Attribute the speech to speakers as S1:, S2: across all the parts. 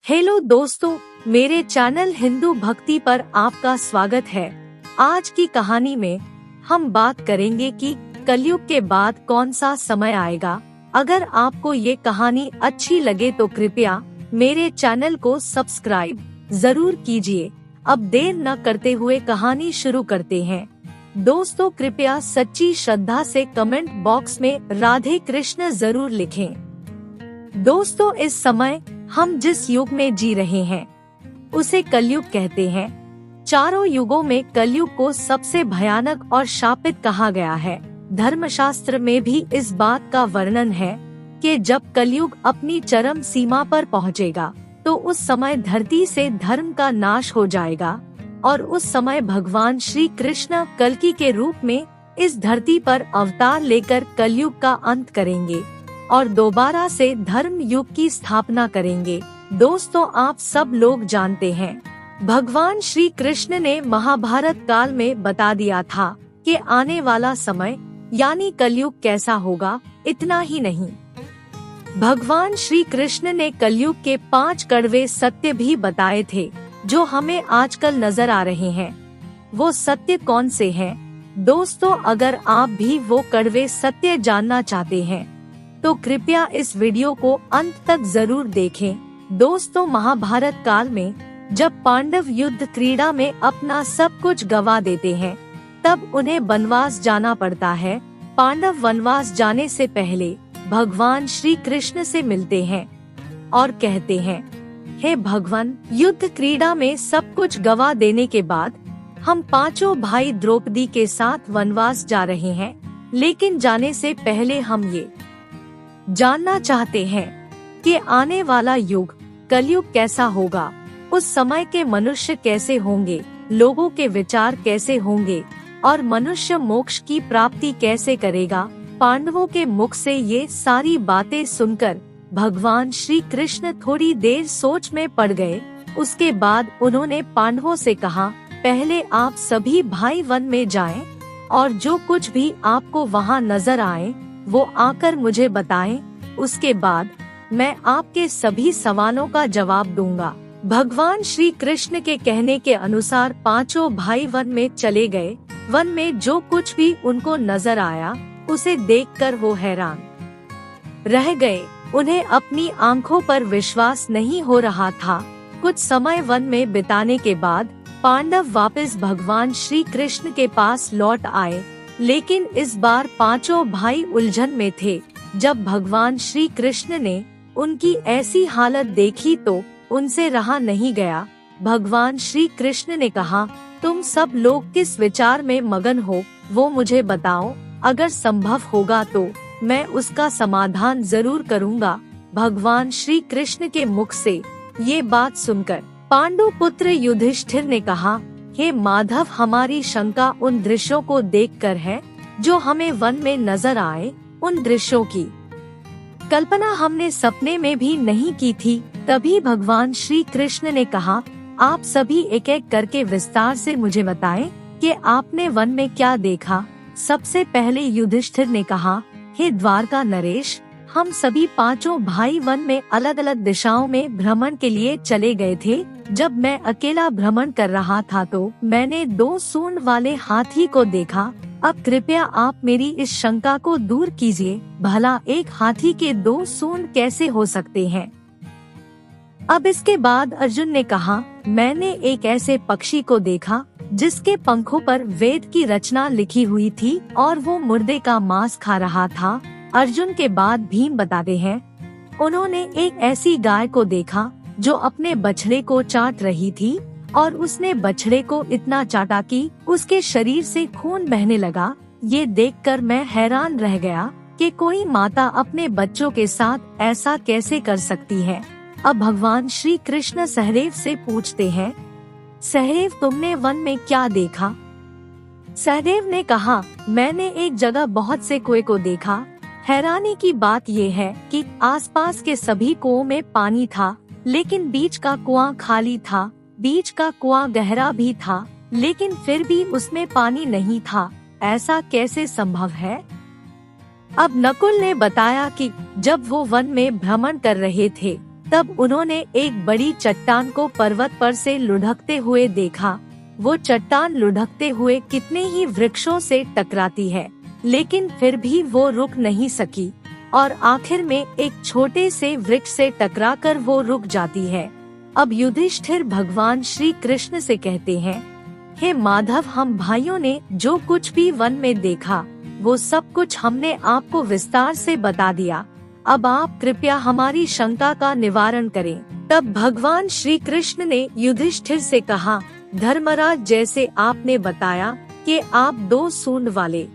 S1: Hello दोस्तों, मेरे channel Hindu भक्ति पर आपका स्वागत है। आज की कहानी में हम बात करेंगे कि कलयुग के बाद कौन सा समय आएगा। अगर आपको ये कहानी अच्छी लगे तो कृपया मेरे चैनल को सब्सक्राइब जरूर कीजिए। अब देर न करते हुए कहानी शुरू करते हैं। दोस्तों, कृपया सच्ची श्रद्धा से कमेंट बॉक्स में राधे कृष्ण जरूर लिखें। दोस्तों, इस समय हम जिस युग में जी रहे हैं उसे कलयुग कहते हैं। चारों युगों में कलयुग को सबसे भयानक और शापित कहा गया है। धर्मशास्त्र में भी इस बात का वर्णन है कि जब कलयुग अपनी चरम सीमा पर पहुंचेगा तो उस समय धरती से धर्म का नाश हो जाएगा और उस समय भगवान श्री कृष्ण कल्कि के रूप में इस धरती पर अवतार लेकर कलयुग का अंत करेंगे और दोबारा से धर्म युग की स्थापना करेंगे। दोस्तों, आप सब लोग जानते हैं भगवान श्री कृष्ण ने महाभारत काल में बता दिया था कि आने वाला समय यानी कलयुग कैसा होगा। इतना ही नहीं, भगवान श्री कृष्ण ने कलयुग के 5 कड़वे सत्य भी बताए थे जो हमें आजकल नजर आ रहे हैं। वो सत्य कौन से हैं? दोस्तों, अगर आप भी वो कड़वे सत्य जानना चाहते हैं तो कृपया इस वीडियो को अंत तक जरूर देखें। दोस्तों, महाभारत काल में जब पांडव युद्ध क्रीड़ा में अपना सब कुछ गवा देते हैं तब उन्हें वनवास जाना पड़ता है। पांडव वनवास जाने से पहले भगवान श्री कृष्ण से मिलते हैं और कहते हैं, हे भगवान, युद्ध क्रीड़ा में सब कुछ गवा देने के बाद हम 5 भाई द्रौपदी के साथ वनवास जा रहे हैं, लेकिन जाने से पहले हम ये जानना चाहते हैं कि आने वाला युग कलयुग कैसा होगा। उस समय के मनुष्य कैसे होंगे, लोगों के विचार कैसे होंगे और मनुष्य मोक्ष की प्राप्ति कैसे करेगा। पांडवों के मुख से ये सारी बातें सुनकर भगवान श्री कृष्ण थोड़ी देर सोच में पड़ गए। उसके बाद उन्होंने पांडवों से कहा, पहले आप सभी भाई वन में जाएं और जो कुछ भी आपको वहां नजर आए वो आकर मुझे बताएं। उसके बाद मैं आपके सभी सवालों का जवाब दूंगा। भगवान श्री कृष्ण के कहने के अनुसार 5 भाई वन में चले गए। वन में जो कुछ भी उनको नजर आया उसे देखकर वो हैरान रह गए। उन्हें अपनी आंखों पर विश्वास नहीं हो रहा था। कुछ समय वन में बिताने के बाद पांडव वापस भगवान श्री कृष्ण के पास लौट आए, लेकिन इस बार 5 भाई उलझन में थे। जब भगवान श्री कृष्ण ने उनकी ऐसी हालत देखी तो उनसे रहा नहीं गया। भगवान श्री कृष्ण ने कहा, तुम सब लोग किस विचार में मगन हो वो मुझे बताओ। अगर संभव होगा तो मैं उसका समाधान जरूर करूँगा। भगवान श्री कृष्ण के मुख से ये बात सुनकर पांडु पुत्र युधिष्ठिर ने कहा, हे माधव, हमारी शंका उन दृश्यों को देखकर है जो हमें वन में नजर आए। उन दृश्यों की कल्पना हमने सपने में भी नहीं की थी। तभी भगवान श्री कृष्ण ने कहा, आप सभी एक एक करके विस्तार से मुझे बताएं कि आपने वन में क्या देखा। सबसे पहले युधिष्ठिर ने कहा, हे द्वारका नरेश, हम सभी 5 भाई वन में अलग अलग दिशाओं में भ्रमण के लिए चले गए थे। जब मैं अकेला भ्रमण कर रहा था तो मैंने 2 सूंड वाले हाथी को देखा। अब कृपया आप मेरी इस शंका को दूर कीजिए, भला एक हाथी के 2 सूंड कैसे हो सकते हैं। अब इसके बाद अर्जुन ने कहा, मैंने एक ऐसे पक्षी को देखा जिसके पंखों पर वेद की रचना लिखी हुई थी और वो मुर्दे का मांस खा रहा था। अर्जुन के बाद भीम बताते हैं, उन्होंने एक ऐसी गाय को देखा जो अपने बछड़े को चाट रही थी और उसने बछड़े को इतना चाटा कि उसके शरीर से खून बहने लगा। ये देखकर मैं हैरान रह गया कि कोई माता अपने बच्चों के साथ ऐसा कैसे कर सकती है। अब भगवान श्री कृष्ण सहदेव से पूछते हैं, सहदेव, तुमने वन में क्या देखा? सहदेव ने कहा, मैंने एक जगह बहुत से कुएं को देखा। हैरानी की बात ये है कि आसपास के सभी कुओं में पानी था, लेकिन बीच का कुआं खाली था। बीच का कुआं गहरा भी था, लेकिन फिर भी उसमें पानी नहीं था। ऐसा कैसे संभव है? अब नकुल ने बताया कि जब वो वन में भ्रमण कर रहे थे तब उन्होंने एक बड़ी चट्टान को पर्वत पर से लुढ़कते हुए देखा। वो चट्टान लुढ़कते हुए कितने ही वृक्षों से टकराती है, लेकिन फिर भी वो रुक नहीं सकी और आखिर में एक छोटे से वृक्ष से टकराकर वो रुक जाती है। अब युधिष्ठिर भगवान श्री कृष्ण से कहते हैं, हे माधव, हम भाइयों ने जो कुछ भी वन में देखा वो सब कुछ हमने आपको विस्तार से बता दिया। अब आप कृपया हमारी शंका का निवारण करें। तब भगवान श्री कृष्ण ने युधिष्ठिर से कहा, धर्मराज, जैसे आपने बताया कि आप 2 सूंड वाले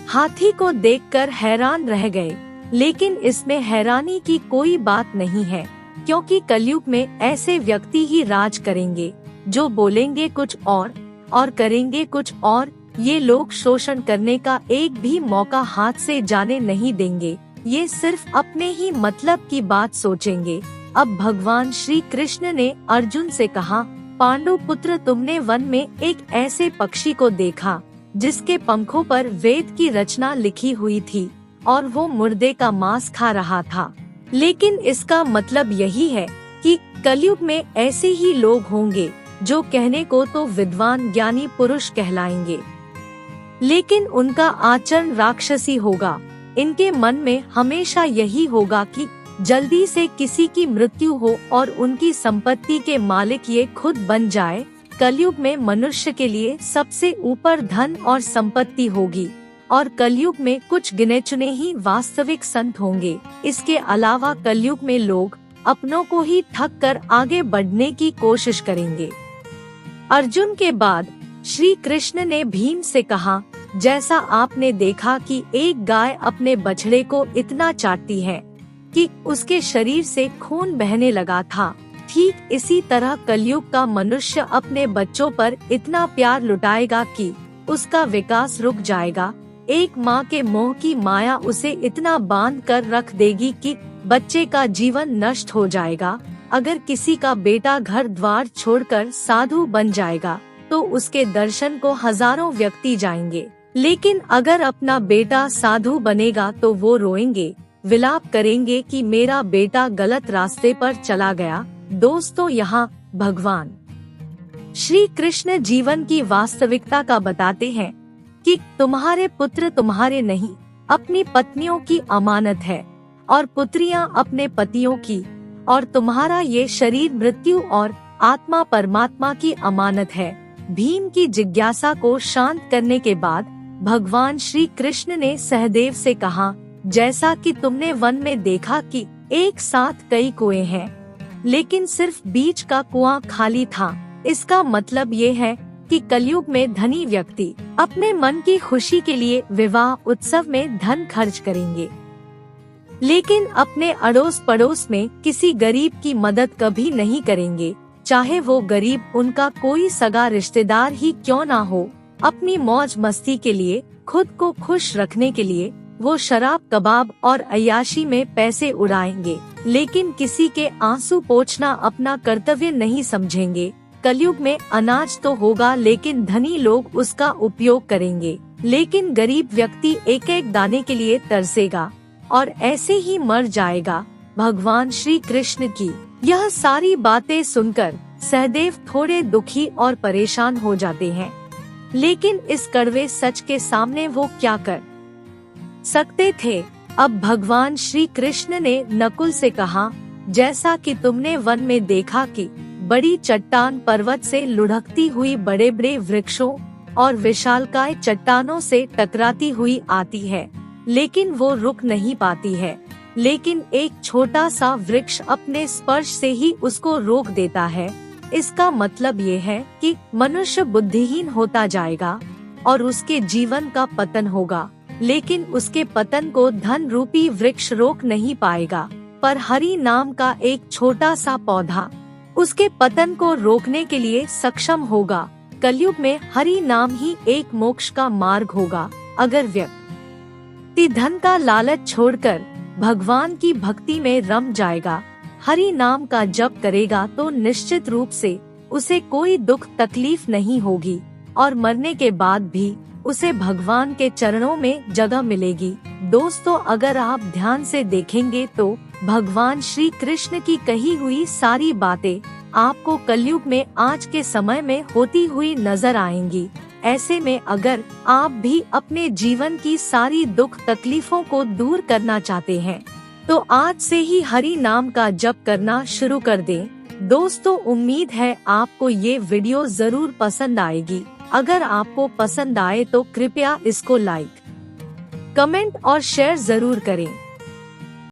S1: हाथी को देखकर हैरान रह गए, लेकिन इसमें हैरानी की कोई बात नहीं है, क्योंकि कलयुग में ऐसे व्यक्ति ही राज करेंगे जो बोलेंगे कुछ और करेंगे कुछ और। ये लोग शोषण करने का एक भी मौका हाथ से जाने नहीं देंगे। ये सिर्फ अपने ही मतलब की बात सोचेंगे। अब भगवान श्री कृष्ण ने अर्जुन से कहा, पांडु पुत्र, तुमने वन में एक ऐसे पक्षी को देखा जिसके पंखों पर वेद की रचना लिखी हुई थी और वो मुर्दे का मांस खा रहा था। लेकिन इसका मतलब यही है कि कलयुग में ऐसे ही लोग होंगे जो कहने को तो विद्वान ज्ञानी पुरुष कहलाएंगे, लेकिन उनका आचरण राक्षसी होगा। इनके मन में हमेशा यही होगा कि जल्दी से किसी की मृत्यु हो और उनकी संपत्ति के मालिक ये खुद बन जाए। कलयुग में मनुष्य के लिए सबसे ऊपर धन और संपत्ति होगी और कलयुग में कुछ गिने चुने ही वास्तविक संत होंगे। इसके अलावा कलयुग में लोग अपनों को ही ठग कर आगे बढ़ने की कोशिश करेंगे। अर्जुन के बाद श्री कृष्ण ने भीम से कहा, जैसा आपने देखा कि एक गाय अपने बछड़े को इतना चाटती है कि उसके शरीर से खून बहने लगा था, ठीक इसी तरह कलयुग का मनुष्य अपने बच्चों पर इतना प्यार लुटाएगा कि उसका विकास रुक जाएगा। एक माँ के मोह की माया उसे इतना बांध कर रख देगी कि बच्चे का जीवन नष्ट हो जाएगा। अगर किसी का बेटा घर द्वार छोड़कर साधु बन जाएगा तो उसके दर्शन को हजारों व्यक्ति जाएंगे, लेकिन अगर अपना बेटा साधु बनेगा तो वो रोएंगे, विलाप करेंगे कि मेरा बेटा गलत रास्ते पर चला गया। दोस्तों, यहाँ भगवान श्री कृष्ण जीवन की वास्तविकता का बताते हैं कि तुम्हारे पुत्र तुम्हारे नहीं, अपनी पत्नियों की अमानत है और पुत्रियां अपने पतियों की, और तुम्हारा ये शरीर मृत्यु और आत्मा परमात्मा की अमानत है। भीम की जिज्ञासा को शांत करने के बाद भगवान श्री कृष्ण ने सहदेव से कहा, जैसा कि तुमने वन में देखा कि एक साथ कई कुएं हैं, लेकिन सिर्फ बीच का कुआं खाली था, इसका मतलब ये है कि कलयुग में धनी व्यक्ति अपने मन की खुशी के लिए विवाह उत्सव में धन खर्च करेंगे, लेकिन अपने अड़ोस पड़ोस में किसी गरीब की मदद कभी नहीं करेंगे, चाहे वो गरीब उनका कोई सगा रिश्तेदार ही क्यों ना हो। अपनी मौज मस्ती के लिए, खुद को खुश रखने के लिए वो शराब, कबाब और अय्याशी में पैसे उड़ाएंगे, लेकिन किसी के आंसू पोंछना अपना कर्तव्य नहीं समझेंगे। कलयुग में अनाज तो होगा, लेकिन धनी लोग उसका उपयोग करेंगे, लेकिन गरीब व्यक्ति एक एक दाने के लिए तरसेगा और ऐसे ही मर जाएगा। भगवान श्री कृष्ण की यह सारी बातें सुनकर सहदेव थोड़े दुखी और परेशान हो जाते हैं, लेकिन इस कड़वे सच के सामने वो क्या कर सकते थे। अब भगवान श्री कृष्ण ने नकुल से कहा, जैसा कि तुमने वन में देखा कि बड़ी चट्टान पर्वत से लुढ़कती हुई बड़े बड़े वृक्षों और विशालकाय चट्टानों से टकराती हुई आती है, लेकिन वो रुक नहीं पाती है, लेकिन एक छोटा सा वृक्ष अपने स्पर्श से ही उसको रोक देता है। इसका मतलब ये है कि मनुष्य बुद्धिहीन होता जाएगा और उसके जीवन का पतन होगा, लेकिन उसके पतन को धन रूपी वृक्ष रोक नहीं पाएगा, पर हरि नाम का एक छोटा सा पौधा उसके पतन को रोकने के लिए सक्षम होगा। कलयुग में हरि नाम ही एक मोक्ष का मार्ग होगा। अगर व्यक्ति धन का लालच छोड़कर भगवान की भक्ति में रम जाएगा, हरि नाम का जप करेगा, तो निश्चित रूप से उसे कोई दुख तकलीफ नहीं होगी और मरने के बाद भी उसे भगवान के चरणों में जगह मिलेगी। दोस्तों, अगर आप ध्यान से देखेंगे तो भगवान श्री कृष्ण की कही हुई सारी बातें आपको कलयुग में आज के समय में होती हुई नजर आएंगी। ऐसे में अगर आप भी अपने जीवन की सारी दुख तकलीफों को दूर करना चाहते हैं तो आज से ही हरि नाम का जप करना शुरू कर दें। दोस्तों, उम्मीद है आपको ये वीडियो जरूर पसंद आएगी। अगर आपको पसंद आए तो कृपया इसको लाइक, कमेंट और शेयर जरूर करें।